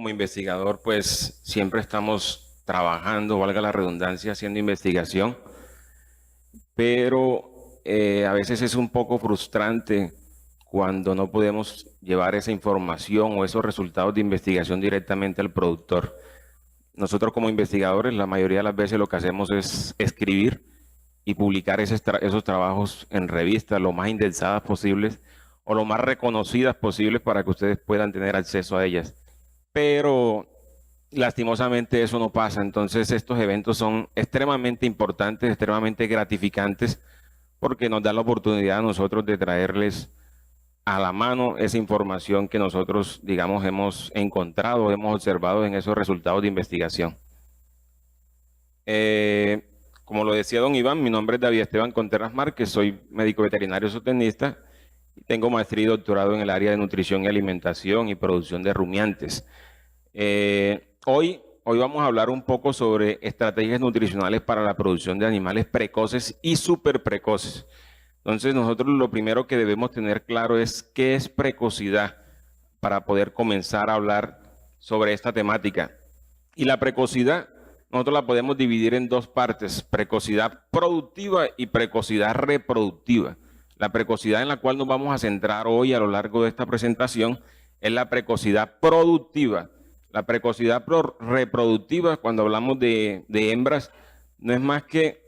como investigador, pues siempre estamos trabajando, valga la redundancia, haciendo investigación, pero a veces es un poco frustrante cuando no podemos llevar esa información o esos resultados de investigación directamente al productor. Nosotros como investigadores, la mayoría de las veces lo que hacemos es escribir y publicar esos trabajos en revistas lo más indexadas posibles o lo más reconocidas posibles para que ustedes puedan tener acceso a ellas. Pero lastimosamente eso no pasa. Entonces estos eventos son extremadamente importantes, extremadamente gratificantes, porque nos da la oportunidad a nosotros de traerles a la mano esa información que nosotros, digamos, hemos encontrado, hemos observado en esos resultados de investigación. Como lo decía don Iván, mi nombre es David Esteban Contreras Márquez, soy médico veterinario zootecnista y tengo maestría y doctorado en el área de nutrición y alimentación y producción de rumiantes. Hoy vamos a hablar un poco sobre estrategias nutricionales para la producción de animales precoces y súper precoces. Entonces nosotros lo primero que debemos tener claro es qué es precocidad para poder comenzar a hablar sobre esta temática. Y la precocidad nosotros la podemos dividir en dos partes, precocidad productiva y precocidad reproductiva. La precocidad en la cual nos vamos a centrar hoy a lo largo de esta presentación es la precocidad productiva. La precocidad reproductiva, cuando hablamos de hembras, no es más que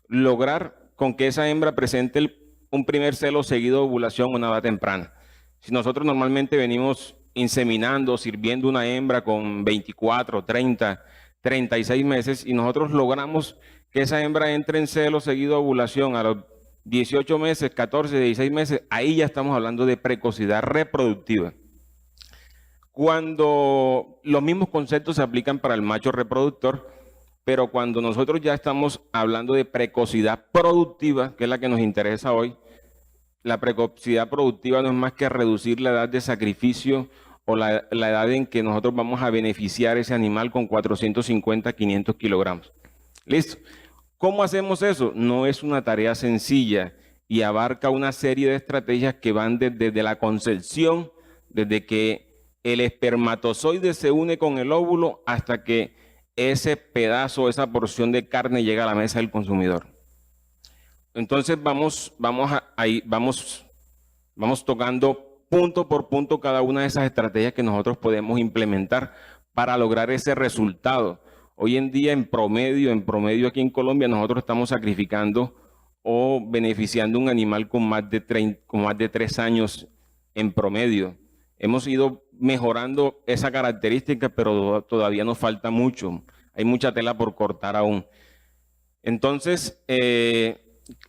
lograr con que esa hembra presente un primer celo seguido de ovulación a una edad temprana. Si nosotros normalmente venimos inseminando, sirviendo una hembra con 24, 30, 36 meses y nosotros logramos que esa hembra entre en celo seguido de ovulación a los 18 meses, 14, 16 meses, ahí ya estamos hablando de precocidad reproductiva. Cuando los mismos conceptos se aplican para el macho reproductor, pero cuando nosotros ya estamos hablando de precocidad productiva, que es la que nos interesa hoy, la precocidad productiva no es más que reducir la edad de sacrificio o la edad en que nosotros vamos a beneficiar ese animal con 450, 500 kilogramos. ¿Listo? ¿Cómo hacemos eso? No es una tarea sencilla y abarca una serie de estrategias que van desde la concepción, desde que el espermatozoide se une con el óvulo hasta que ese pedazo, esa porción de carne llega a la mesa del consumidor. Entonces vamos tocando punto por punto cada una de esas estrategias que nosotros podemos implementar para lograr ese resultado. Hoy en día en promedio aquí en Colombia nosotros estamos sacrificando o beneficiando un animal con más de 3 años en promedio. Hemos ido mejorando esa característica, pero todavía nos falta mucho. Hay mucha tela por cortar aún. Entonces,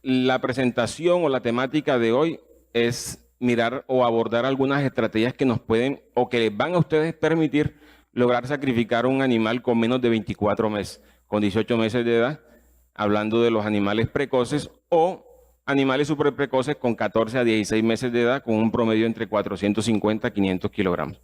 la presentación o la temática de hoy es mirar o abordar algunas estrategias que nos pueden o que les van a ustedes permitir lograr sacrificar un animal con menos de 24 meses, con 18 meses de edad, hablando de los animales precoces o animales super precoces con 14 a 16 meses de edad, con un promedio entre 450 a 500 kilogramos.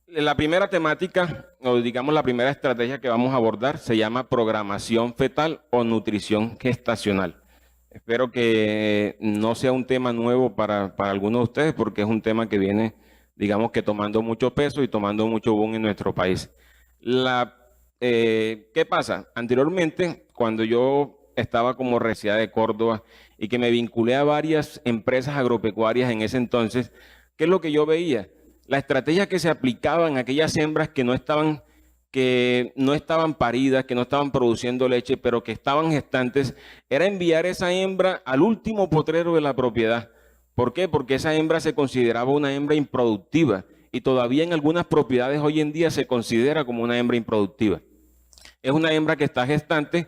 La primera temática, o digamos la primera estrategia que vamos a abordar, se llama programación fetal o nutrición gestacional. Espero que no sea un tema nuevo para algunos de ustedes, porque es un tema que viene, digamos que tomando mucho peso y tomando mucho boom en nuestro país. ¿Qué pasa? Anteriormente, cuando yo estaba como Universidad de Córdoba y que me vinculé a varias empresas agropecuarias en ese entonces, ¿qué es lo que yo veía? La estrategia que se aplicaba en aquellas hembras que no estaban paridas, que no estaban produciendo leche, pero que estaban gestantes, era enviar esa hembra al último potrero de la propiedad. ¿Por qué? Porque esa hembra se consideraba una hembra improductiva y todavía en algunas propiedades hoy en día se considera como una hembra improductiva. Es una hembra que está gestante,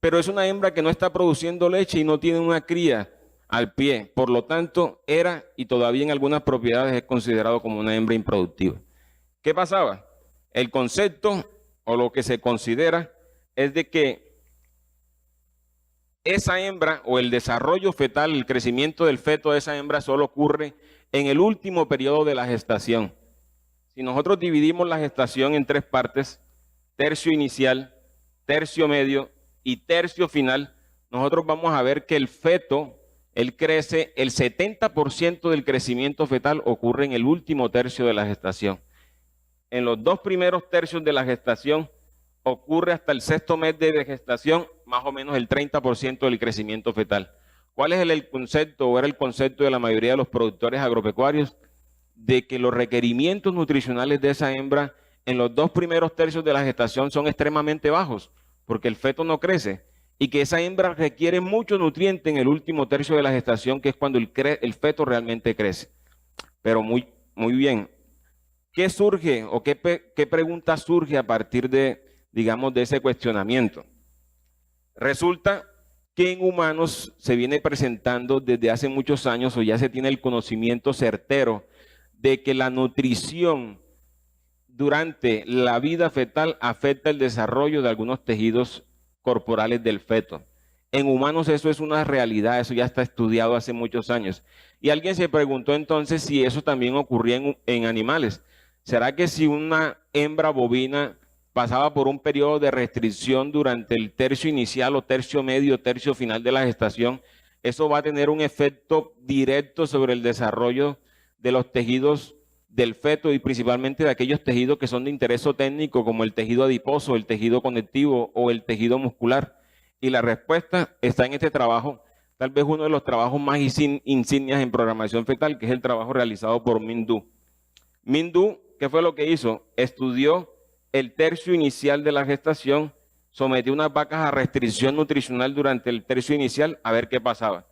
pero es una hembra que no está produciendo leche y no tiene una cría al pie. Por lo tanto, era y todavía en algunas propiedades es considerado como una hembra improductiva. ¿Qué pasaba? El concepto o lo que se considera es de que esa hembra o el desarrollo fetal, el crecimiento del feto de esa hembra solo ocurre en el último periodo de la gestación. Si nosotros dividimos la gestación en 3 partes, tercio inicial, tercio medio y tercio final, nosotros vamos a ver que el feto él crece, el 70% del crecimiento fetal ocurre en el último tercio de la gestación. En los 2 primeros tercios de la gestación ocurre hasta el 6º mes de gestación, más o menos el 30% del crecimiento fetal. ¿Cuál es el concepto o era el concepto de la mayoría de los productores agropecuarios? De que los requerimientos nutricionales de esa hembra en los 2 primeros tercios de la gestación son extremadamente bajos, porque el feto no crece, y que esa hembra requiere mucho nutriente en el último tercio de la gestación, que es cuando el feto realmente crece. Pero muy bien. ¿Qué surge o qué pregunta surge a partir de, digamos, de ese cuestionamiento? Resulta que en humanos se viene presentando desde hace muchos años, o ya se tiene el conocimiento certero de que la nutrición durante la vida fetal afecta el desarrollo de algunos tejidos corporales del feto. En humanos eso es una realidad, eso ya está estudiado hace muchos años. Y alguien se preguntó entonces si eso también ocurría en animales. ¿Será que si una hembra bovina pasaba por un periodo de restricción durante el tercio inicial o tercio medio, tercio final de la gestación, eso va a tener un efecto directo sobre el desarrollo de los tejidos del feto y principalmente de aquellos tejidos que son de interés técnico, como el tejido adiposo, el tejido conectivo o el tejido muscular? Y la respuesta está en este trabajo, tal vez uno de los trabajos más insignias en programación fetal, que es el trabajo realizado por Minh Do. Minh Do, ¿qué fue lo que hizo? Estudió el tercio inicial de la gestación, sometió unas vacas a restricción nutricional durante el tercio inicial a ver qué pasaba.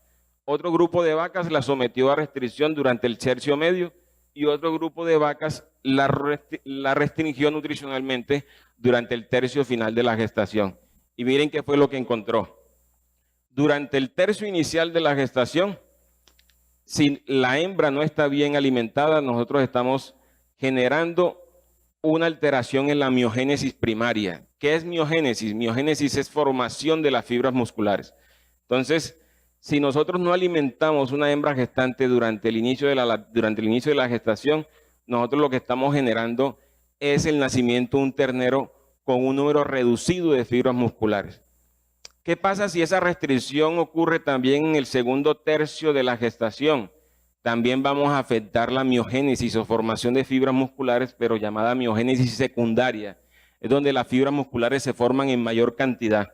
Otro grupo de vacas la sometió a restricción durante el tercio medio y otro grupo de vacas la restringió nutricionalmente durante el tercio final de la gestación. Y miren qué fue lo que encontró. Durante el tercio inicial de la gestación, si la hembra no está bien alimentada, nosotros estamos generando una alteración en la miogénesis primaria. ¿Qué es miogénesis? Miogénesis es formación de las fibras musculares. Entonces, si nosotros no alimentamos una hembra gestante durante el inicio de la gestación, nosotros lo que estamos generando es el nacimiento de un ternero con un número reducido de fibras musculares. ¿Qué pasa si esa restricción ocurre también en el segundo tercio de la gestación? También vamos a afectar la miogénesis o formación de fibras musculares, pero llamada miogénesis secundaria. Es donde las fibras musculares se forman en mayor cantidad.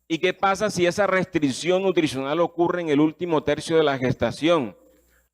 ¿Y qué pasa si esa restricción nutricional ocurre en el último tercio de la gestación?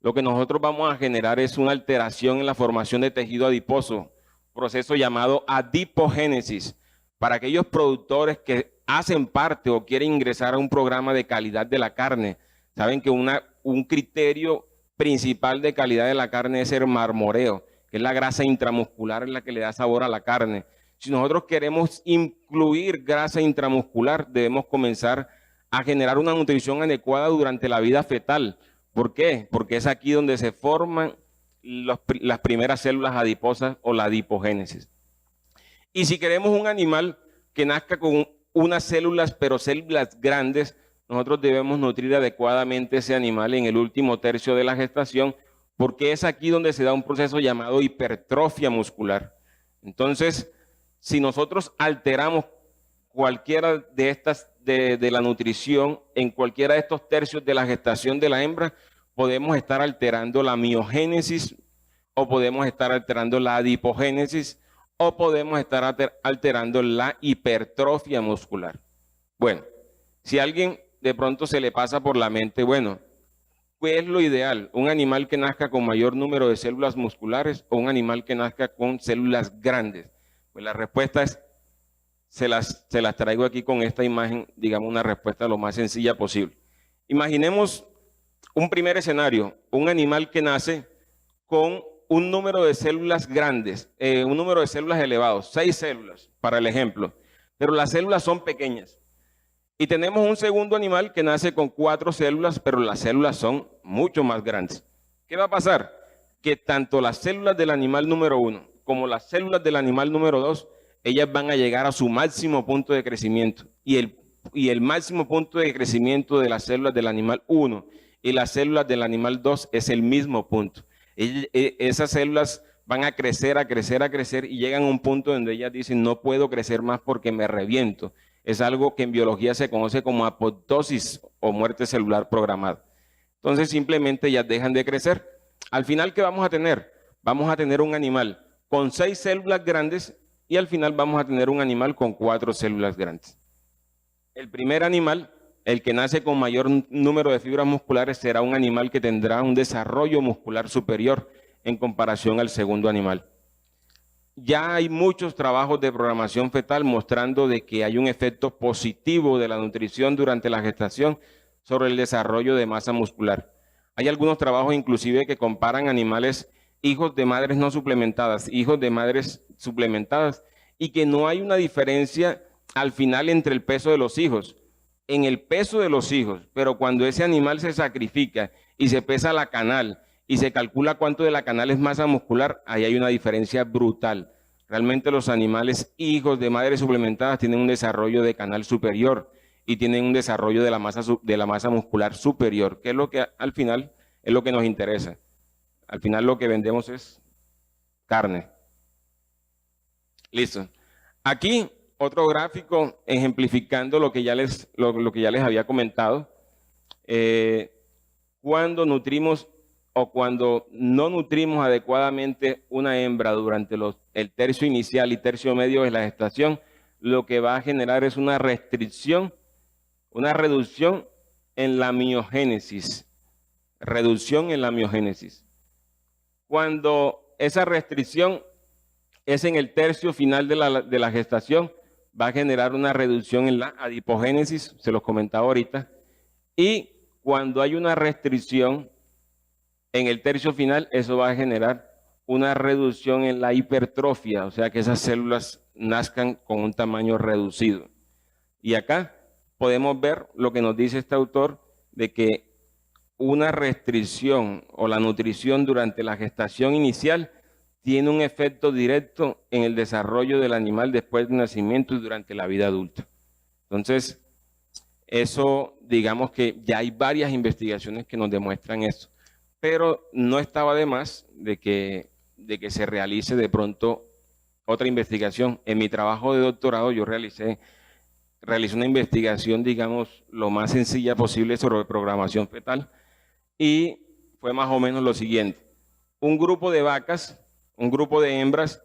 Lo que nosotros vamos a generar es una alteración en la formación de tejido adiposo, proceso llamado adipogénesis. Para aquellos productores que hacen parte o quieren ingresar a un programa de calidad de la carne, saben que un criterio principal de calidad de la carne es el marmoreo, que es la grasa intramuscular en la que le da sabor a la carne. Si nosotros queremos incluir grasa intramuscular, debemos comenzar a generar una nutrición adecuada durante la vida fetal. ¿Por qué? Porque es aquí donde se forman las primeras células adiposas o la adipogénesis. Y si queremos un animal que nazca con unas células, pero células grandes, nosotros debemos nutrir adecuadamente ese animal en el último tercio de la gestación, porque es aquí donde se da un proceso llamado hipertrofia muscular. Entonces, si nosotros alteramos cualquiera de estas de la nutrición en cualquiera de estos tercios de la gestación de la hembra, podemos estar alterando la miogénesis o podemos estar alterando la adipogénesis o podemos estar alterando la hipertrofia muscular. Bueno, si a alguien de pronto se le pasa por la mente, bueno, ¿qué es lo ideal? ¿Un animal que nazca con mayor número de células musculares o un animal que nazca con células grandes? Pues la respuesta es, se las traigo aquí con esta imagen, digamos una respuesta lo más sencilla posible. Imaginemos un primer escenario, un animal que nace con un número de células grandes, un número de células elevados, 6 células para el ejemplo, pero las células son pequeñas. Y tenemos un segundo animal que nace con 4 células, pero las células son mucho más grandes. ¿Qué va a pasar? Que tanto las células del animal número 1 como las células del animal número 2, ellas van a llegar a su máximo punto de crecimiento. Y el máximo punto de crecimiento de las células del animal 1 y las células del animal 2 es el mismo punto. Esas células van a crecer y llegan a un punto donde ellas dicen, no puedo crecer más porque me reviento. Es algo que en biología se conoce como apoptosis o muerte celular programada. Entonces simplemente ellas dejan de crecer. Al final, ¿qué vamos a tener? Vamos a tener un animal con 6 células grandes y al final vamos a tener un animal con 4 células grandes. El primer animal, el que nace con mayor número de fibras musculares, será un animal que tendrá un desarrollo muscular superior en comparación al segundo animal. Ya hay muchos trabajos de programación fetal mostrando de que hay un efecto positivo de la nutrición durante la gestación sobre el desarrollo de masa muscular. Hay algunos trabajos inclusive que comparan animales hijos de madres no suplementadas, hijos de madres suplementadas, y que no hay una diferencia al final entre el peso de los hijos. En el peso de los hijos, pero cuando ese animal se sacrifica y se pesa la canal y se calcula cuánto de la canal es masa muscular, ahí hay una diferencia brutal. Realmente los animales hijos de madres suplementadas tienen un desarrollo de canal superior y tienen un desarrollo de la masa muscular superior, que es lo que al final es lo que nos interesa. Al final lo que vendemos es carne. Listo. Aquí otro gráfico ejemplificando lo que ya les había comentado. Cuando nutrimos o cuando no nutrimos adecuadamente una hembra durante el tercio inicial y tercio medio de la gestación, lo que va a generar es una restricción, una reducción en la miogénesis. Reducción en la miogénesis. Cuando esa restricción es en el tercio final de la gestación, va a generar una reducción en la adipogénesis, se los comentaba ahorita, y cuando hay una restricción en el tercio final, eso va a generar una reducción en la hipertrofia, o sea que esas células nazcan con un tamaño reducido. Y acá podemos ver lo que nos dice este autor de que una restricción o la nutrición durante la gestación inicial tiene un efecto directo en el desarrollo del animal después del nacimiento y durante la vida adulta. Entonces, eso, digamos que ya hay varias investigaciones que nos demuestran eso, pero no estaba de más de que se realice de pronto otra investigación. En mi trabajo de doctorado yo realicé una investigación, digamos, lo más sencilla posible sobre programación fetal y fue más o menos lo siguiente. Un grupo de vacas, un grupo de hembras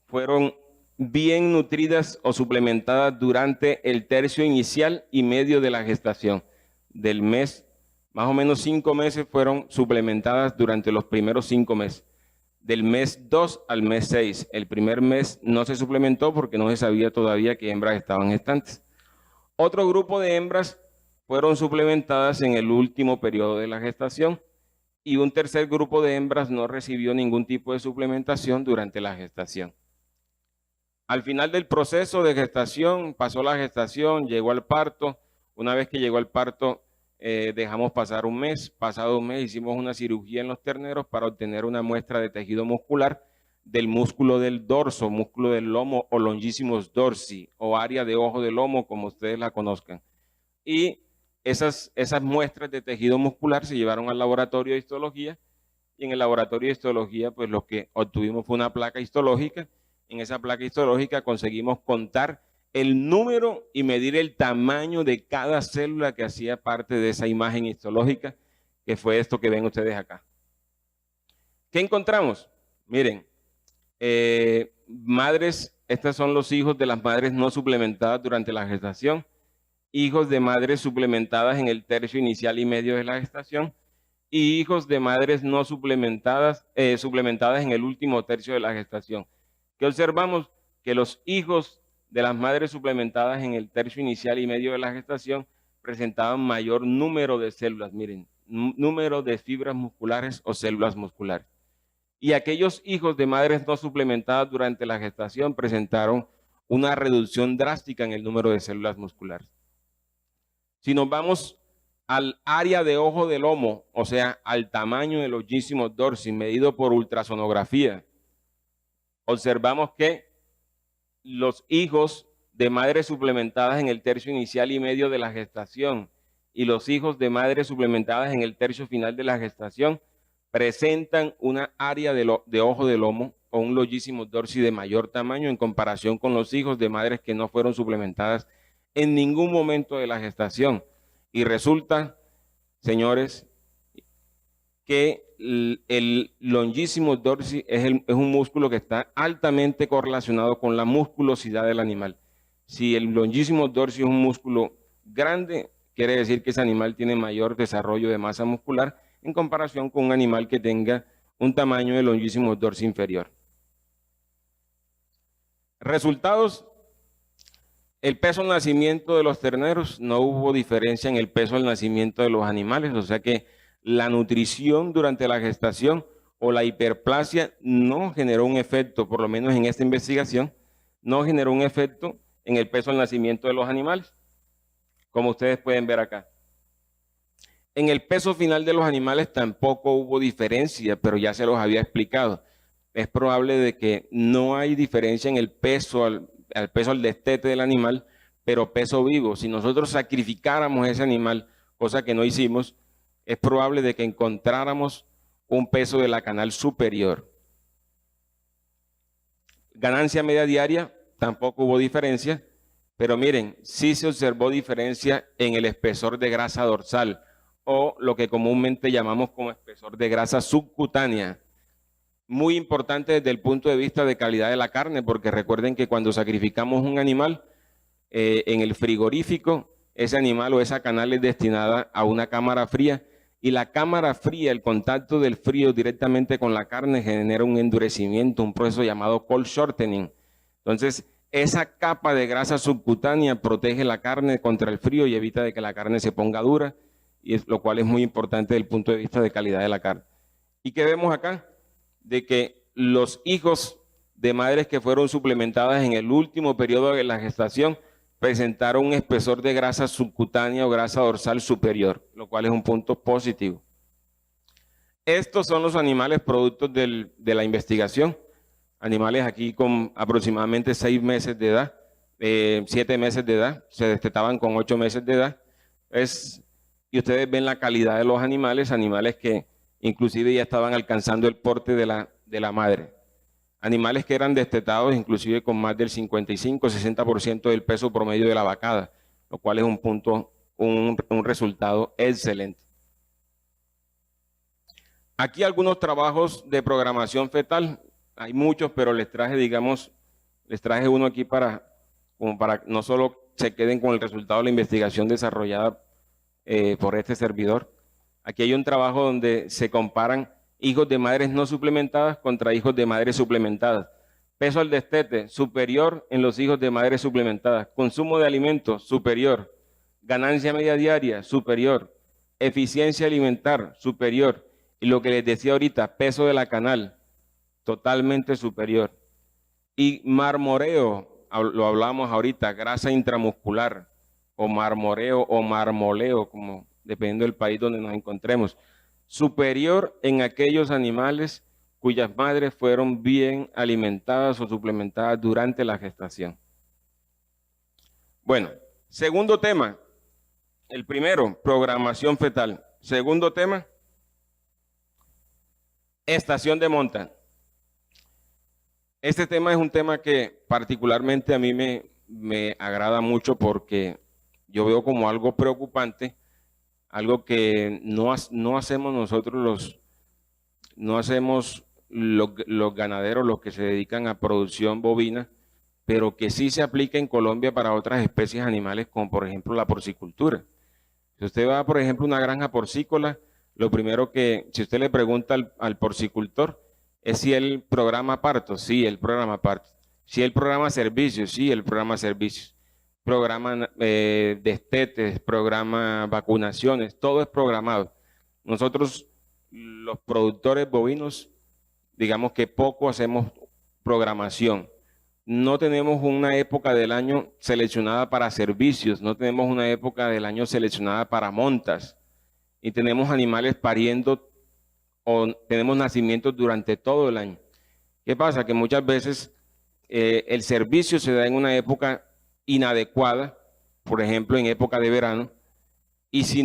fueron bien nutridas o suplementadas durante el tercio inicial y medio de la gestación. Del mes, más o menos 5 meses fueron suplementadas durante los primeros 5 meses. Del mes 2 al mes 6. El primer mes no se suplementó porque no se sabía todavía que hembras estaban gestantes. Otro grupo de hembras fueron suplementadas en el último periodo de la gestación y un tercer grupo de hembras no recibió ningún tipo de suplementación durante la gestación. Al final del proceso de gestación, pasó la gestación, llegó al parto. Una vez que llegó al parto, dejamos pasar un mes. Pasado un mes hicimos una cirugía en los terneros para obtener una muestra de tejido muscular del músculo del dorso, músculo del lomo o longissimus dorsi o área de ojo del lomo, como ustedes la conozcan. Y esas muestras de tejido muscular se llevaron al laboratorio de histología y en el laboratorio de histología pues lo que obtuvimos fue una placa histológica. En esa placa histológica conseguimos contar el número y medir el tamaño de cada célula que hacía parte de esa imagen histológica, que fue esto que ven ustedes acá. ¿Qué encontramos? Miren, madres, estos son los hijos de las madres no suplementadas durante la gestación, hijos de madres suplementadas en el tercio inicial y medio de la gestación, y hijos de madres no suplementadas, suplementadas en el último tercio de la gestación. ¿Qué observamos? Que los hijos de las madres suplementadas en el tercio inicial y medio de la gestación presentaban mayor número de células, miren, número de fibras musculares o células musculares. Y aquellos hijos de madres no suplementadas durante la gestación presentaron una reducción drástica en el número de células musculares. Si nos vamos al área de ojo del lomo, o sea, al tamaño del longissimus dorsi medido por ultrasonografía, observamos que los hijos de madres suplementadas en el tercio inicial y medio de la gestación y los hijos de madres suplementadas en el tercio final de la gestación presentan una área de ojo del lomo o un longissimus dorsi de mayor tamaño en comparación con los hijos de madres que no fueron suplementadas en ningún momento de la gestación. Y resulta, señores, que el longissimus dorsi es un músculo que está altamente correlacionado con la musculosidad del animal. Si el longissimus dorsi es un músculo grande, quiere decir que ese animal tiene mayor desarrollo de masa muscular en comparación con un animal que tenga un tamaño de longissimus dorsi inferior. Resultados: el peso al nacimiento de los terneros, no hubo diferencia en el peso al nacimiento de los animales, o sea que la nutrición durante la gestación o la hiperplasia no generó un efecto, por lo menos en esta investigación, no generó un efecto en el peso al nacimiento de los animales, como ustedes pueden ver acá. En el peso final de los animales tampoco hubo diferencia, pero ya se los había explicado. Es probable de que no hay diferencia en el peso al peso al destete del animal, pero peso vivo. Si nosotros sacrificáramos ese animal, cosa que no hicimos, es probable de que encontráramos un peso de la canal superior. Ganancia media diaria, tampoco hubo diferencia, pero miren, sí se observó diferencia en el espesor de grasa dorsal, o lo que comúnmente llamamos como espesor de grasa subcutánea. Muy importante desde el punto de vista de calidad de la carne, porque recuerden que cuando sacrificamos un animal en el frigorífico, ese animal o esa canal es destinada a una cámara fría, y la cámara fría, el contacto del frío directamente con la carne genera un endurecimiento, un proceso llamado cold shortening. Entonces, esa capa de grasa subcutánea protege la carne contra el frío y evita de que la carne se ponga dura, lo cual es muy importante desde el punto de vista de calidad de la carne. ¿Y qué vemos acá? De que los hijos de madres que fueron suplementadas en el último periodo de la gestación presentaron un espesor de grasa subcutánea o grasa dorsal superior, lo cual es un punto positivo. Estos son los animales productos de la investigación. Animales aquí con aproximadamente 6 meses de edad, 7 meses de edad, se destetaban con 8 meses de edad. Y ustedes ven la calidad de los animales, animales que inclusive ya estaban alcanzando el porte de la madre. Animales que eran destetados inclusive con más del 55-60% del peso promedio de la vacada, lo cual es un resultado excelente. Aquí algunos trabajos de programación fetal. Hay muchos, pero les traje uno aquí para no solo se queden con el resultado de la investigación desarrollada por este servidor. Aquí hay un trabajo donde se comparan hijos de madres no suplementadas contra hijos de madres suplementadas. Peso al destete superior en los hijos de madres suplementadas. Consumo de alimentos superior. Ganancia media diaria superior. Eficiencia alimentar superior. Y lo que les decía ahorita, peso de la canal totalmente superior. Y marmoreo, lo hablamos ahorita, grasa intramuscular, o marmoreo o marmoleo, como dependiendo del país donde nos encontremos, superior en aquellos animales cuyas madres fueron bien alimentadas o suplementadas durante la gestación. Bueno, segundo tema. El primero, programación fetal. Segundo tema, estación de monta. Este tema es un tema que particularmente a mí me agrada mucho porque yo veo como algo preocupante, algo que no hacemos nosotros los ganaderos, los que se dedican a producción bovina, pero que sí se aplica en Colombia para otras especies animales, como por ejemplo la porcicultura. Si usted va, por ejemplo, a una granja porcícola, lo primero que, si usted le pregunta al porcicultor, es si él programa partos. Sí, él programa partos. Si él programa servicios, sí, él programa servicios. Programa destetes, programa vacunaciones, todo es programado. Nosotros, los productores bovinos, digamos que poco hacemos programación. No tenemos una época del año seleccionada para servicios, no tenemos una época del año seleccionada para montas, y tenemos animales pariendo o tenemos nacimientos durante todo el año. ¿Qué pasa? Que muchas veces el servicio se da en una época inadecuada, por ejemplo en época de verano, y si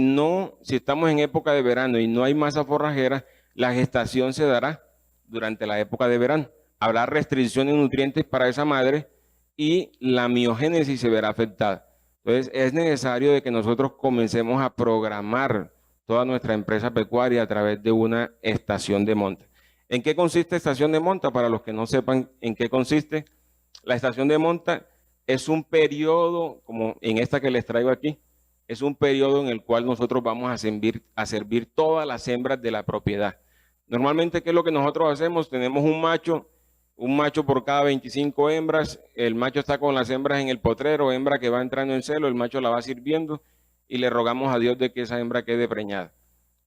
estamos en época de verano y no hay masa forrajera, la gestación se dará durante la época de verano. Habrá restricciones de nutrientes para esa madre y la miogénesis se verá afectada. Entonces es necesario de que nosotros comencemos a programar toda nuestra empresa pecuaria a través de una estación de monta. ¿En qué consiste estación de monta? Para los que no sepan en qué consiste, la estación de monta es un periodo, como en esta que les traigo aquí, es un periodo en el cual nosotros vamos a servir todas las hembras de la propiedad. Normalmente, ¿qué es lo que nosotros hacemos? Tenemos un macho por cada 25 hembras, el macho está con las hembras en el potrero, hembra que va entrando en celo, el macho la va sirviendo y le rogamos a Dios de que esa hembra quede preñada.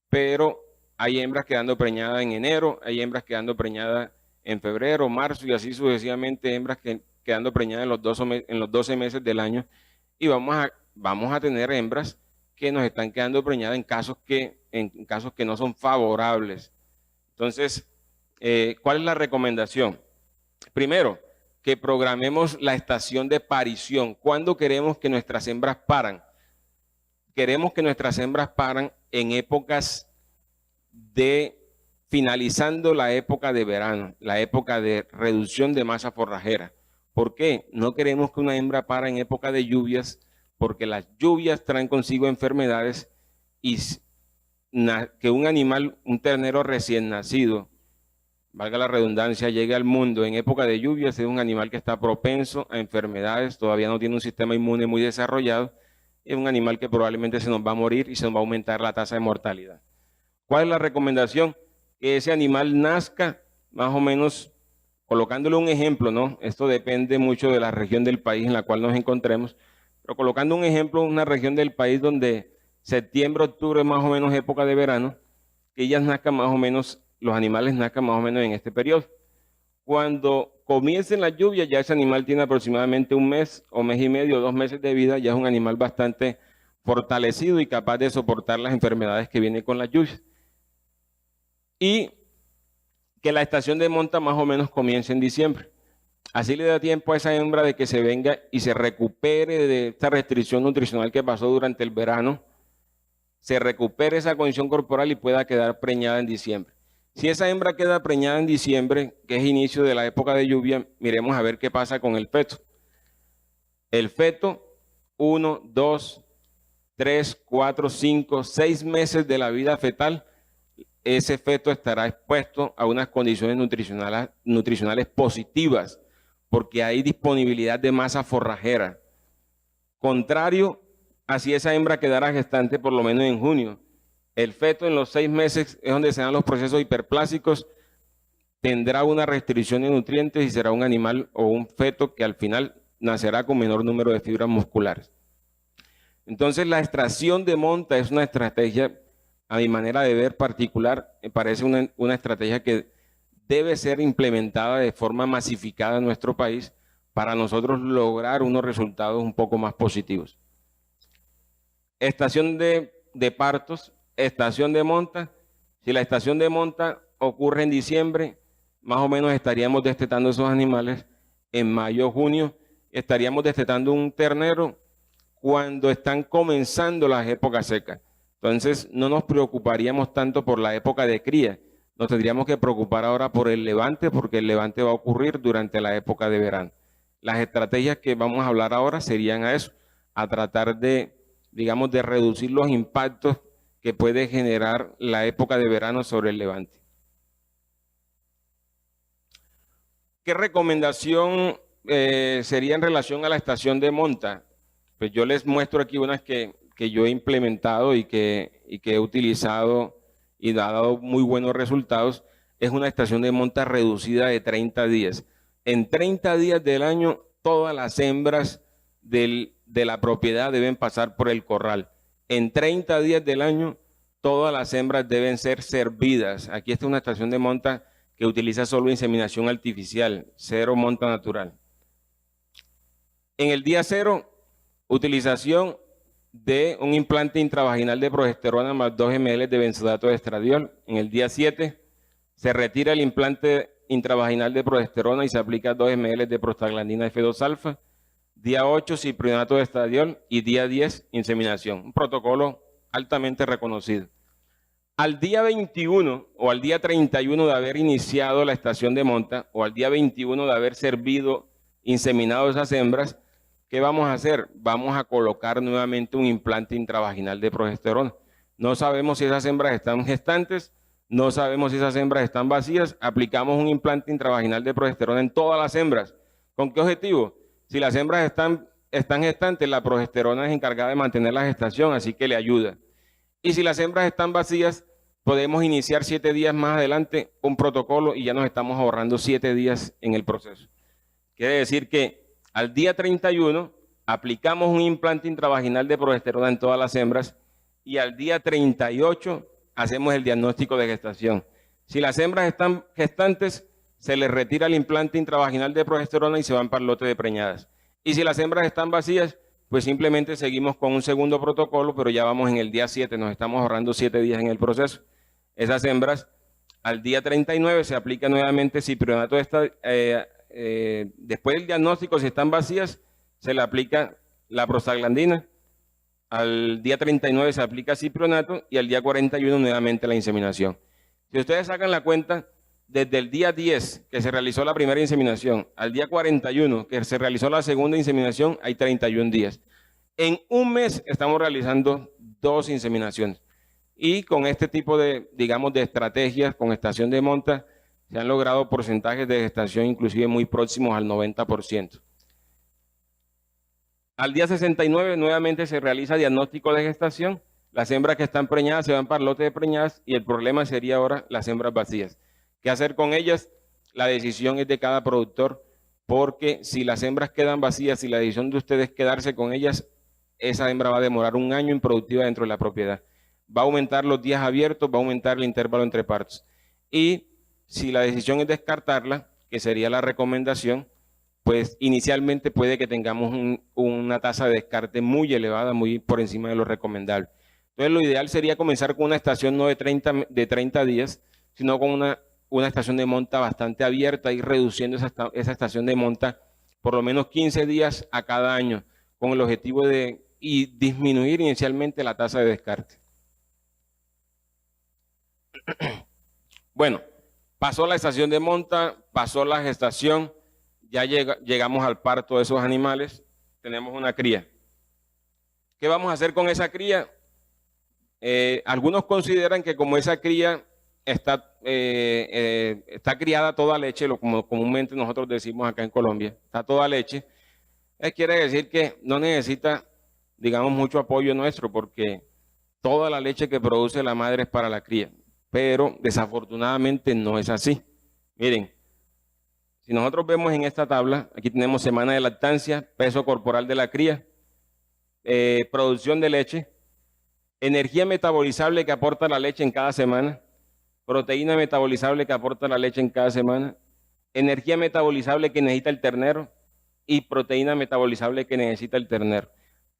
Pero hay hembras quedando preñadas en enero, hay hembras quedando preñadas en febrero, marzo y así sucesivamente, hembras quedando preñadas en los 12 meses del año, y vamos a tener hembras que nos están quedando preñadas en casos que no son favorables. Entonces, ¿cuál es la recomendación? Primero, que programemos la estación de parición. ¿Cuándo queremos que nuestras hembras paran? Queremos que nuestras hembras paran en épocas de finalizando la época de verano, la época de reducción de masa forrajera. ¿Por qué? No queremos que una hembra para en época de lluvias, porque las lluvias traen consigo enfermedades y que un animal, un ternero recién nacido, valga la redundancia, llegue al mundo en época de lluvias, es un animal que está propenso a enfermedades, todavía no tiene un sistema inmune muy desarrollado, es un animal que probablemente se nos va a morir y se nos va a aumentar la tasa de mortalidad. ¿Cuál es la recomendación? Que ese animal nazca más o menos, colocándole un ejemplo, ¿no? Esto depende mucho de la región del país en la cual nos encontremos, pero colocando un ejemplo, una región del país donde septiembre, octubre es más o menos época de verano, que ellas nazcan más o menos, los animales nazcan más o menos en este periodo. Cuando comiencen las lluvias, ya ese animal tiene aproximadamente un mes o mes y medio, 2 meses de vida, ya es un animal bastante fortalecido y capaz de soportar las enfermedades que vienen con las lluvias. Y que la estación de monta más o menos comience en diciembre. Así le da tiempo a esa hembra de que se venga y se recupere de esta restricción nutricional que pasó durante el verano, se recupere esa condición corporal y pueda quedar preñada en diciembre. Si esa hembra queda preñada en diciembre, que es inicio de la época de lluvia, miremos a ver qué pasa con el feto. El feto, 1, 2, 3, 4, 5, 6 meses de la vida fetal, ese feto estará expuesto a unas condiciones nutricionales positivas, porque hay disponibilidad de masa forrajera. Contrario a si esa hembra quedara gestante por lo menos en junio. El feto en los 6 meses es donde se dan los procesos hiperplásicos, tendrá una restricción de nutrientes y será un animal o un feto que al final nacerá con menor número de fibras musculares. Entonces la extracción de monta es una estrategia, a mi manera de ver particular, me parece una estrategia que debe ser implementada de forma masificada en nuestro país para nosotros lograr unos resultados un poco más positivos. Estación de partos, estación de monta. Si la estación de monta ocurre en diciembre, más o menos estaríamos destetando esos animales en mayo o junio. Estaríamos destetando un ternero cuando están comenzando las épocas secas. Entonces no nos preocuparíamos tanto por la época de cría. Nos tendríamos que preocupar ahora por el levante, porque el levante va a ocurrir durante la época de verano. Las estrategias que vamos a hablar ahora serían a eso, a tratar de, digamos, de reducir los impactos que puede generar la época de verano sobre el levante. ¿Qué recomendación sería en relación a la estación de monta? Pues yo les muestro aquí unas que yo he implementado y que he utilizado y ha dado muy buenos resultados. Es una estación de monta reducida de 30 días. En 30 días del año, todas las hembras de la propiedad deben pasar por el corral. En 30 días del año, todas las hembras deben ser servidas. Aquí está una estación de monta que utiliza solo inseminación artificial, cero monta natural. En el día 0, utilización de un implante intravaginal de progesterona más 2 ml de benzoato de estradiol. En el día 7, se retira el implante intravaginal de progesterona y se aplica 2 ml de prostaglandina F2-alfa. Día 8, ciprionato de estradiol y día 10, inseminación. Un protocolo altamente reconocido. Al día 21 o al día 31 de haber iniciado la estación de monta o al día 21 de haber servido, inseminado esas hembras, ¿qué vamos a hacer? Vamos a colocar nuevamente un implante intravaginal de progesterona. No sabemos si esas hembras están gestantes, no sabemos si esas hembras están vacías. Aplicamos un implante intravaginal de progesterona en todas las hembras. ¿Con qué objetivo? Si las hembras están gestantes, la progesterona es encargada de mantener la gestación, así que le ayuda. Y si las hembras están vacías, podemos iniciar 7 días más adelante un protocolo y ya nos estamos ahorrando 7 días en el proceso. Quiere decir que al día 31 aplicamos un implante intravaginal de progesterona en todas las hembras y al día 38 hacemos el diagnóstico de gestación. Si las hembras están gestantes, se les retira el implante intravaginal de progesterona y se van para el lote de preñadas. Y si las hembras están vacías, pues simplemente seguimos con un segundo protocolo, pero ya vamos en el día 7, nos estamos ahorrando 7 días en el proceso. Esas hembras, al día 39 se aplica nuevamente ciprionato después del diagnóstico, si están vacías, se le aplica la prostaglandina. Al día 39 se aplica ciprionato y al día 41 nuevamente la inseminación. Si ustedes sacan la cuenta, desde el día 10 que se realizó la primera inseminación al día 41 que se realizó la segunda inseminación, hay 31 días. En un mes estamos realizando 2 inseminaciones. Y con este tipo de, digamos, de estrategias, con estación de monta, se han logrado porcentajes de gestación inclusive muy próximos al 90%. Al día 69 nuevamente se realiza diagnóstico de gestación. Las hembras que están preñadas se van para el lote de preñadas y el problema sería ahora las hembras vacías. ¿Qué hacer con ellas? La decisión es de cada productor, porque si las hembras quedan vacías y la decisión de ustedes es quedarse con ellas, esa hembra va a demorar un año improductiva dentro de la propiedad. Va a aumentar los días abiertos, va a aumentar el intervalo entre partos. Y si la decisión es descartarla, que sería la recomendación, pues inicialmente puede que tengamos una tasa de descarte muy elevada, muy por encima de lo recomendable. Entonces lo ideal sería comenzar con una estación no de 30 días, sino con una estación de monta bastante abierta y reduciendo esa estación de monta por lo menos 15 días a cada año, con el objetivo de disminuir inicialmente la tasa de descarte. Bueno, pasó la estación de monta, pasó la gestación, ya llegamos al parto de esos animales, tenemos una cría. ¿Qué vamos a hacer con esa cría? Algunos consideran que como esa cría está criada toda leche, como comúnmente nosotros decimos acá en Colombia, está toda leche, quiere decir que no necesita, digamos, mucho apoyo nuestro, porque toda la leche que produce la madre es para la cría, pero desafortunadamente no es así. Miren, si nosotros vemos en esta tabla, aquí tenemos semana de lactancia, peso corporal de la cría, producción de leche, energía metabolizable que aporta la leche en cada semana, proteína metabolizable que aporta la leche en cada semana, energía metabolizable que necesita el ternero y proteína metabolizable que necesita el ternero.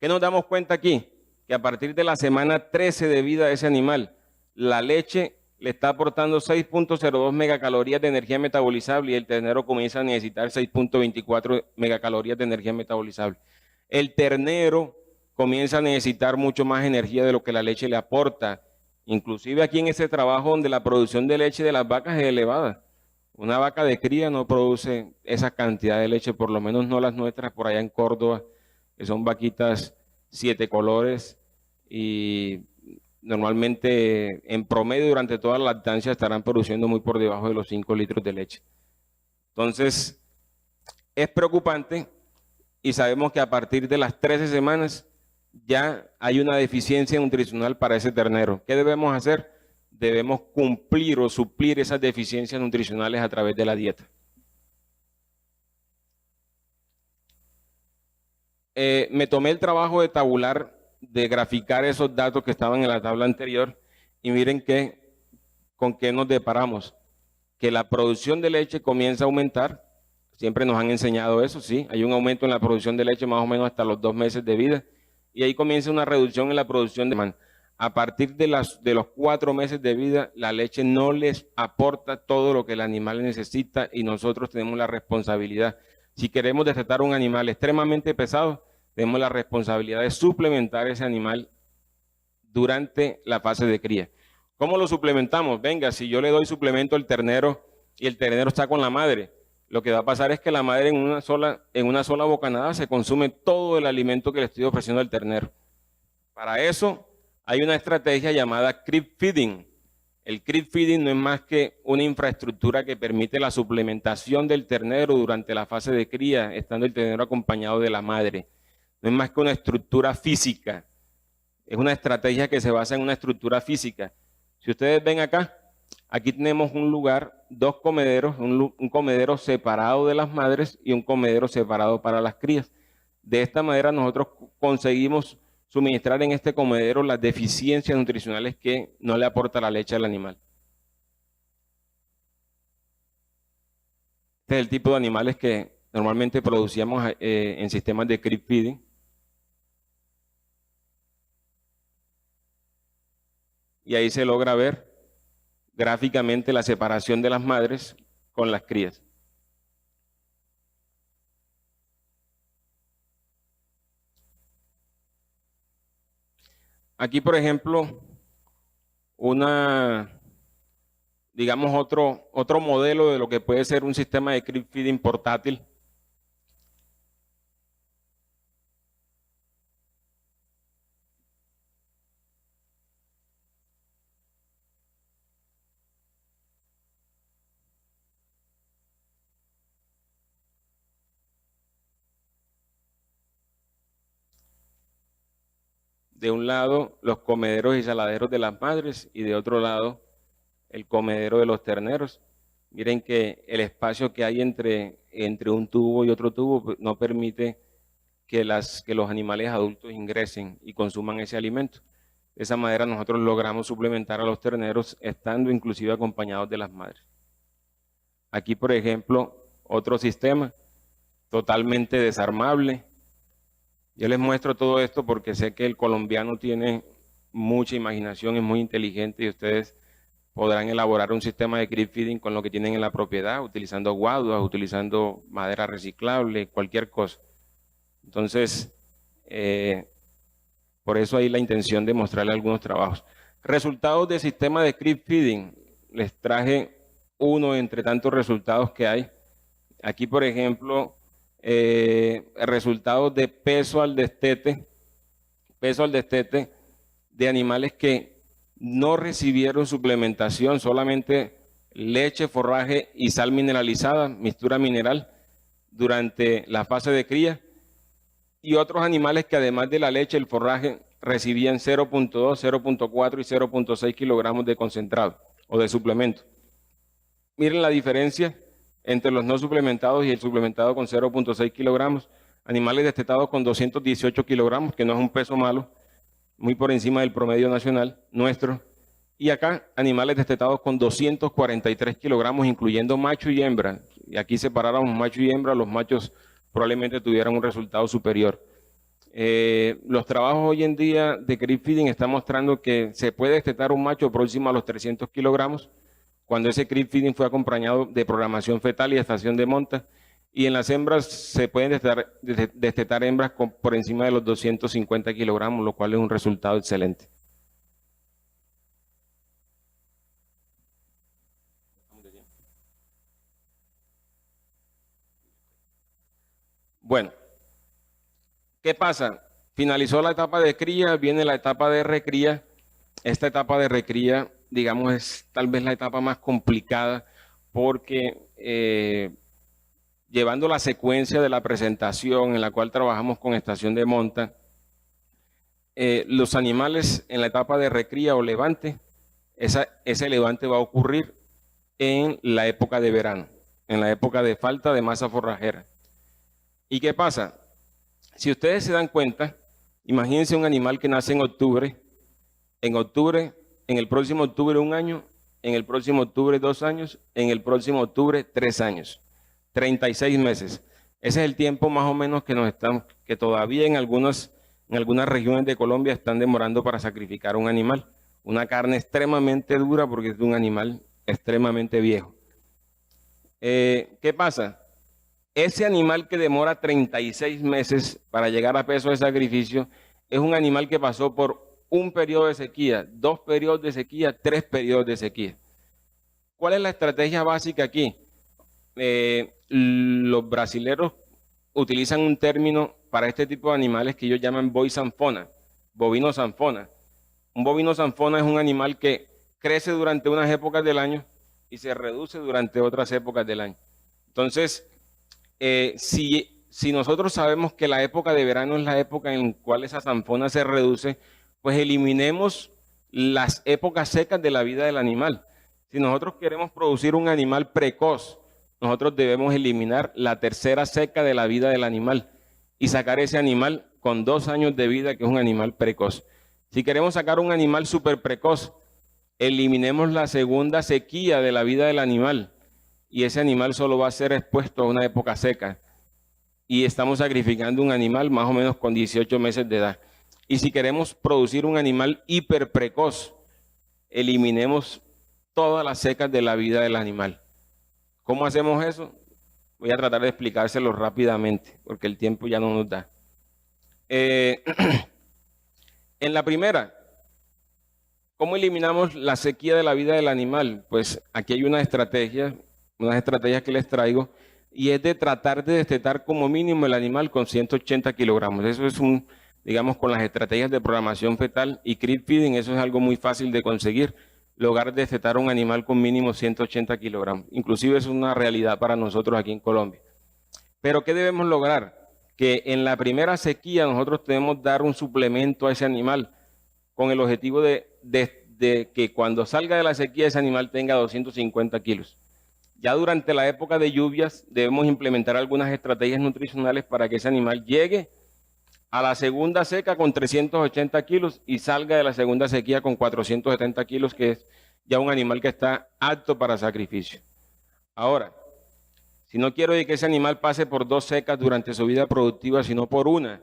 ¿Qué nos damos cuenta aquí? Que a partir de la semana 13 de vida de ese animal, la leche le está aportando 6.02 megacalorías de energía metabolizable y el ternero comienza a necesitar 6.24 megacalorías de energía metabolizable. El ternero comienza a necesitar mucho más energía de lo que la leche le aporta. Inclusive aquí en ese trabajo donde la producción de leche de las vacas es elevada. Una vaca de cría no produce esa cantidad de leche, por lo menos no las nuestras por allá en Córdoba, que son vaquitas 7 colores y normalmente en promedio durante toda la lactancia estarán produciendo muy por debajo de los 5 litros de leche. Entonces, es preocupante y sabemos que a partir de las 13 semanas ya hay una deficiencia nutricional para ese ternero. ¿Qué debemos hacer? Debemos cumplir o suplir esas deficiencias nutricionales a través de la dieta. Me tomé el trabajo de tabular, de graficar esos datos que estaban en la tabla anterior y miren con qué nos deparamos. Que la producción de leche comienza a aumentar, siempre nos han enseñado eso, sí, hay un aumento en la producción de leche más o menos hasta los 2 meses de vida y ahí comienza una reducción en la producción de leche. A partir de los 4 meses de vida, la leche no les aporta todo lo que el animal necesita y nosotros tenemos la responsabilidad. Si queremos destetar un animal extremadamente pesado, tenemos la responsabilidad de suplementar ese animal durante la fase de cría. ¿Cómo lo suplementamos? Venga, si yo le doy suplemento al ternero y el ternero está con la madre, lo que va a pasar es que la madre en una sola bocanada se consume todo el alimento que le estoy ofreciendo al ternero. Para eso Hay una estrategia llamada creep feeding. El creep feeding no es más que una infraestructura que permite la suplementación del ternero durante la fase de cría, estando el ternero acompañado de la madre. No es más que una estructura física. Es una estrategia que se basa en una estructura física. Si ustedes ven acá, aquí tenemos un lugar, dos comederos, un comedero separado de las madres y un comedero separado para las crías. De esta manera nosotros conseguimos suministrar en este comedero las deficiencias nutricionales que no le aporta la leche al animal. Este es el tipo de animales que normalmente producíamos en sistemas de creep feeding. Y ahí se logra ver gráficamente la separación de las madres con las crías. Aquí, por ejemplo, digamos otro modelo de lo que puede ser un sistema de creep feeding portátil. De un lado, los comederos y saladeros de las madres y de otro lado, el comedero de los terneros. Miren que el espacio que hay entre un tubo y otro tubo pues, no permite que los animales adultos ingresen y consuman ese alimento. De esa manera nosotros logramos suplementar a los terneros estando inclusive acompañados de las madres. Aquí, por ejemplo, otro sistema totalmente desarmable. Yo les muestro todo esto porque sé que el colombiano tiene mucha imaginación, es muy inteligente y ustedes podrán elaborar un sistema de creep feeding con lo que tienen en la propiedad, utilizando guaduas, utilizando madera reciclable, cualquier cosa. Entonces, por eso hay la intención de mostrarle algunos trabajos. Resultados del sistema de creep feeding. Les traje uno entre tantos resultados que hay. Aquí, por ejemplo, resultados de peso al destete de animales que no recibieron suplementación, solamente leche, forraje y sal mineralizada, mixtura mineral, durante la fase de cría, y otros animales que además de la leche, el forraje, recibían 0.2, 0.4 y 0.6 kilogramos de concentrado o de suplemento. Miren la diferencia entre los no suplementados y el suplementado con 0.6 kilogramos. Animales destetados con 218 kilogramos, que no es un peso malo, muy por encima del promedio nacional nuestro. Y acá, animales destetados con 243 kilogramos, incluyendo macho y hembra. Y aquí separáramos macho y hembra, los machos probablemente tuvieran un resultado superior. Los trabajos hoy en día de creep feeding están mostrando que se puede destetar un macho próximo a los 300 kilogramos, cuando ese creep feeding fue acompañado de programación fetal y estación de monta, y en las hembras se pueden destetar hembras por encima de los 250 kilogramos, lo cual es un resultado excelente. Bueno, ¿qué pasa? Finalizó la etapa de cría, viene la etapa de recría. Esta etapa de recría, digamos, es tal vez la etapa más complicada porque llevando la secuencia de la presentación en la cual trabajamos con estación de monta, los animales en la etapa de recría o levante, ese levante va a ocurrir en la época de verano, en la época de falta de masa forrajera. ¿Y qué pasa? Si ustedes se dan cuenta, imagínense un animal que nace en octubre, en el próximo octubre 1 año, en el próximo octubre 2 años, en el próximo octubre 3 años, 36 meses. Ese es el tiempo más o menos que todavía en algunas regiones de Colombia están demorando para sacrificar un animal. Una carne extremadamente dura porque es de un animal extremadamente viejo. ¿Qué pasa? Ese animal que demora 36 meses para llegar a peso de sacrificio es un animal que pasó por un periodo de sequía, 2 periodos de sequía, 3 periodos de sequía. ¿Cuál es la estrategia básica aquí? Los brasileros utilizan un término para este tipo de animales que ellos llaman boi sanfona, bovino sanfona. Un bovino zanfona es un animal que crece durante unas épocas del año y se reduce durante otras épocas del año. Entonces, si nosotros sabemos que la época de verano es la época en la cual esa zanfona se reduce, pues eliminemos las épocas secas de la vida del animal. Si nosotros queremos producir un animal precoz, nosotros debemos eliminar la tercera seca de la vida del animal y sacar ese animal con 2 años de vida, que es un animal precoz. Si queremos sacar un animal súper precoz, eliminemos la segunda sequía de la vida del animal y ese animal solo va a ser expuesto a una época seca. Y estamos sacrificando un animal más o menos con 18 meses de edad. Y si queremos producir un animal hiper precoz, eliminemos todas las secas de la vida del animal. ¿Cómo hacemos eso? Voy a tratar de explicárselo rápidamente, porque el tiempo ya no nos da. En la primera, ¿cómo eliminamos la sequía de la vida del animal? Pues aquí hay unas estrategias que les traigo, y es de tratar de destetar como mínimo el animal con 180 kilogramos. Eso es digamos, con las estrategias de programación fetal y crib feeding, eso es algo muy fácil de conseguir, lograr destetar a un animal con mínimo 180 kilogramos. Inclusive es una realidad para nosotros aquí en Colombia. Pero ¿qué debemos lograr? Que en la primera sequía nosotros debemos dar un suplemento a ese animal con el objetivo de que cuando salga de la sequía ese animal tenga 250 kilos. Ya durante la época de lluvias debemos implementar algunas estrategias nutricionales para que ese animal llegue a la segunda seca con 380 kilos y salga de la segunda sequía con 470 kilos, que es ya un animal que está apto para sacrificio. Ahora, si no quiero que ese animal pase por 2 secas durante su vida productiva, sino por una,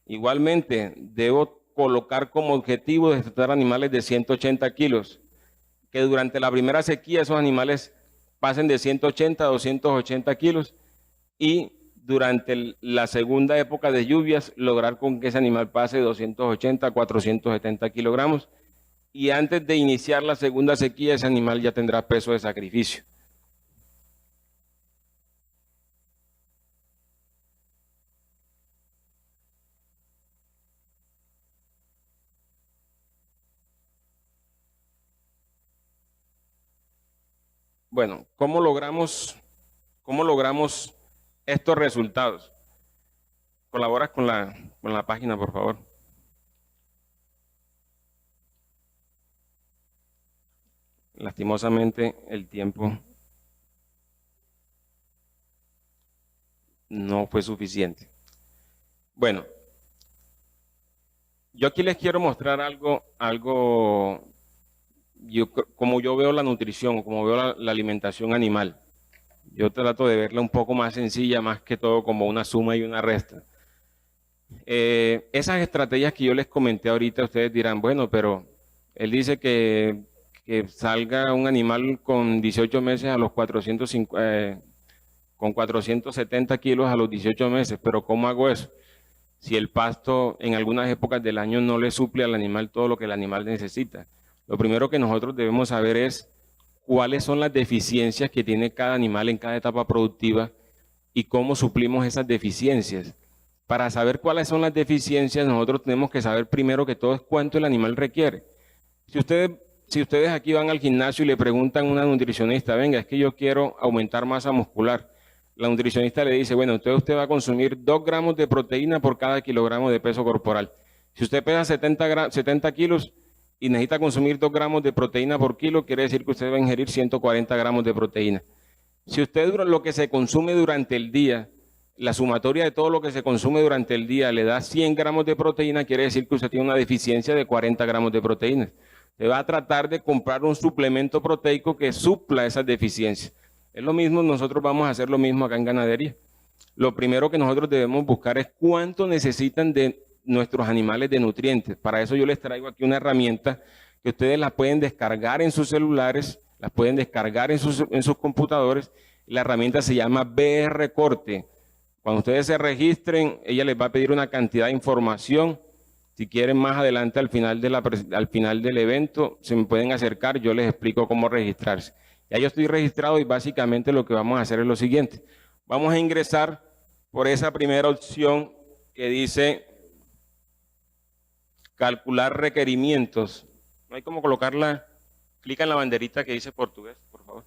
igualmente debo colocar como objetivo destetar animales de 180 kilos, que durante la primera sequía esos animales pasen de 180 a 280 kilos y durante la segunda época de lluvias lograr con que ese animal pase de 280 a 470 kilogramos y antes de iniciar la segunda sequía ese animal ya tendrá peso de sacrificio. Bueno, ¿cómo logramos estos resultados? ¿Colaboras con la página, por favor? Lastimosamente, el tiempo no fue suficiente. Bueno, yo aquí les quiero mostrar algo como yo veo la nutrición, como veo la alimentación animal. Yo trato de verla un poco más sencilla, más que todo como una suma y una resta. Esas estrategias que yo les comenté ahorita, ustedes dirán, bueno, pero él dice que salga un animal con 18 meses a los 470 kilos a los 18 meses, pero ¿cómo hago eso? Si el pasto en algunas épocas del año no le suple al animal todo lo que el animal necesita. Lo primero que nosotros debemos saber es cuáles son las deficiencias que tiene cada animal en cada etapa productiva y cómo suplimos esas deficiencias. Para saber cuáles son las deficiencias, nosotros tenemos que saber primero que todo es cuánto el animal requiere. Si ustedes aquí van al gimnasio y le preguntan a una nutricionista, venga, es que yo quiero aumentar masa muscular. La nutricionista le dice, bueno, entonces usted va a consumir 2 gramos de proteína por cada kilogramo de peso corporal. Si usted pesa 70 kilos y necesita consumir 2 gramos de proteína por kilo, quiere decir que usted va a ingerir 140 gramos de proteína. Si usted lo que se consume durante el día, la sumatoria de todo lo que se consume durante el día le da 100 gramos de proteína, quiere decir que usted tiene una deficiencia de 40 gramos de proteína. Se va a tratar de comprar un suplemento proteico que supla esas deficiencias. Es lo mismo, nosotros vamos a hacer lo mismo acá en ganadería. Lo primero que nosotros debemos buscar es cuánto necesitan de nuestros animales de nutrientes. Para eso yo les traigo aquí una herramienta que ustedes la pueden descargar en sus celulares, las pueden descargar en sus computadores. La herramienta se llama BR Corte. Cuando ustedes se registren, ella les va a pedir una cantidad de información. Si quieren más adelante al final del evento, se me pueden acercar, yo les explico cómo registrarse. Ya yo estoy registrado y básicamente lo que vamos a hacer es lo siguiente. Vamos a ingresar por esa primera opción que dice calcular requerimientos. No hay como colocarla, clica en la banderita que dice portugués, por favor.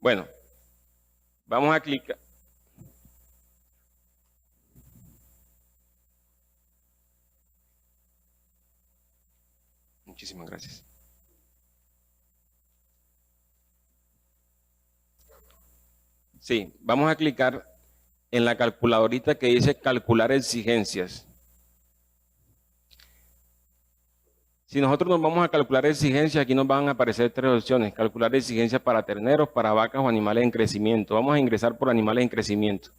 Bueno, vamos a clicar. Muchísimas gracias. Sí, vamos a clicar en la calculadorita que dice calcular exigencias. Si nosotros nos vamos a calcular exigencias, aquí nos van a aparecer tres opciones. Calcular exigencias para terneros, para vacas o animales en crecimiento. Vamos a ingresar por animales en crecimiento.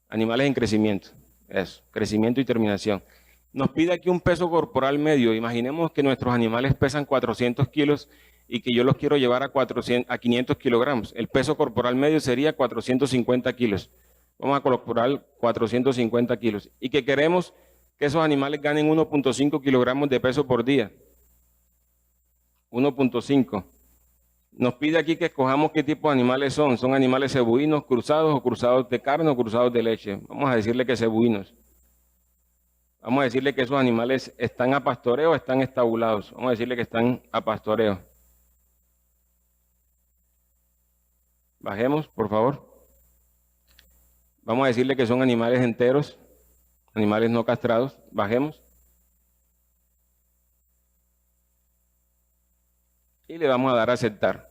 Animales en crecimiento. Eso, crecimiento y terminación. Nos pide aquí un peso corporal medio. Imaginemos que nuestros animales pesan 400 kilos y que yo los quiero llevar a 500 kilogramos. El peso corporal medio sería 450 kilos. Vamos a colocar 450 kilos. Y que queremos que esos animales ganen 1.5 kilogramos de peso por día. 1.5. Nos pide aquí que escojamos qué tipo de animales son. ¿Son animales cebuinos, cruzados o cruzados de carne o cruzados de leche? Vamos a decirle que cebuinos. Vamos a decirle que esos animales están a pastoreo o están estabulados. Vamos a decirle que están a pastoreo. Bajemos, por favor. Vamos a decirle que son animales enteros, animales no castrados. Bajemos. Y le vamos a dar a aceptar.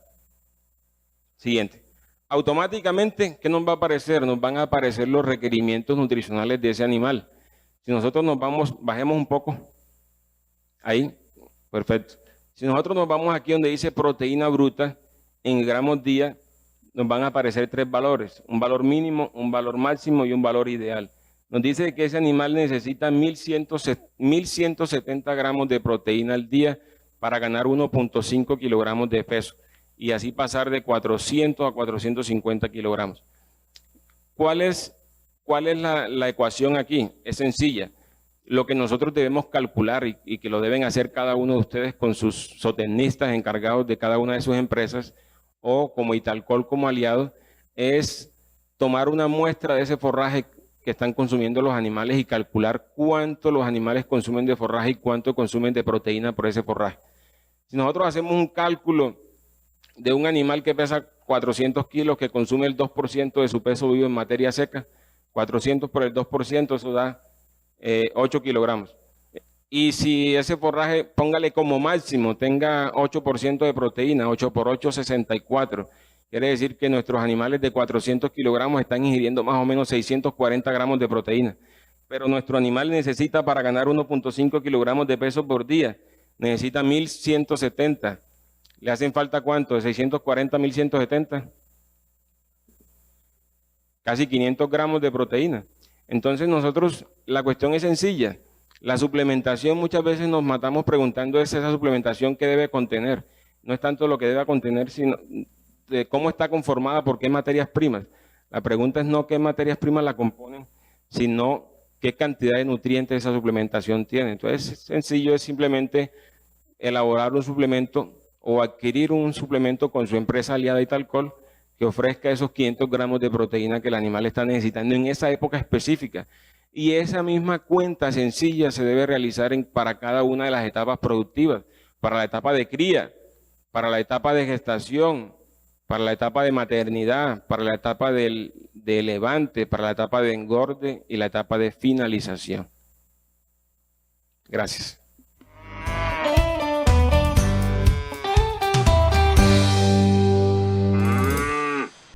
Siguiente. Automáticamente, ¿qué nos va a aparecer? Nos van a aparecer los requerimientos nutricionales de ese animal. Si nosotros nos vamos, bajemos un poco. Ahí, perfecto. Si nosotros nos vamos aquí donde dice proteína bruta, en gramos día, nos van a aparecer tres valores. Un valor mínimo, un valor máximo y un valor ideal. Nos dice que ese animal necesita 1170 gramos de proteína al día para ganar 1.5 kilogramos de peso y así pasar de 400 a 450 kilogramos. ¿Cuál es la ecuación aquí? Es sencilla. Lo que nosotros debemos calcular y que lo deben hacer cada uno de ustedes con sus zootecnistas encargados de cada una de sus empresas o como Italcol como aliado, es tomar una muestra de ese forraje que están consumiendo los animales y calcular cuánto los animales consumen de forraje y cuánto consumen de proteína por ese forraje. Si nosotros hacemos un cálculo de un animal que pesa 400 kilos, que consume el 2% de su peso vivo en materia seca, 400 por el 2%, eso da 8 kilogramos. Y si ese forraje, póngale como máximo, tenga 8% de proteína, 8 por 8, 64. Quiere decir que nuestros animales de 400 kilogramos están ingiriendo más o menos 640 gramos de proteína. Pero nuestro animal necesita para ganar 1.5 kilogramos de peso por día, necesita 1170. ¿Le hacen falta cuánto? ¿De 640 a 1170? Casi 500 gramos de proteína. Entonces nosotros, la cuestión es sencilla. La suplementación muchas veces nos matamos preguntando esa suplementación que debe contener. No es tanto lo que debe contener, sino de cómo está conformada, por qué materias primas. La pregunta es no qué materias primas la componen, sino qué cantidad de nutrientes esa suplementación tiene. Entonces, sencillo es simplemente elaborar un suplemento o adquirir un suplemento con su empresa aliada Italcol que ofrezca esos 500 gramos de proteína que el animal está necesitando en esa época específica. Y esa misma cuenta sencilla se debe realizar para cada una de las etapas productivas, para la etapa de cría, para la etapa de gestación, para la etapa de maternidad, para la etapa de levante, para la etapa de engorde y la etapa de finalización. Gracias.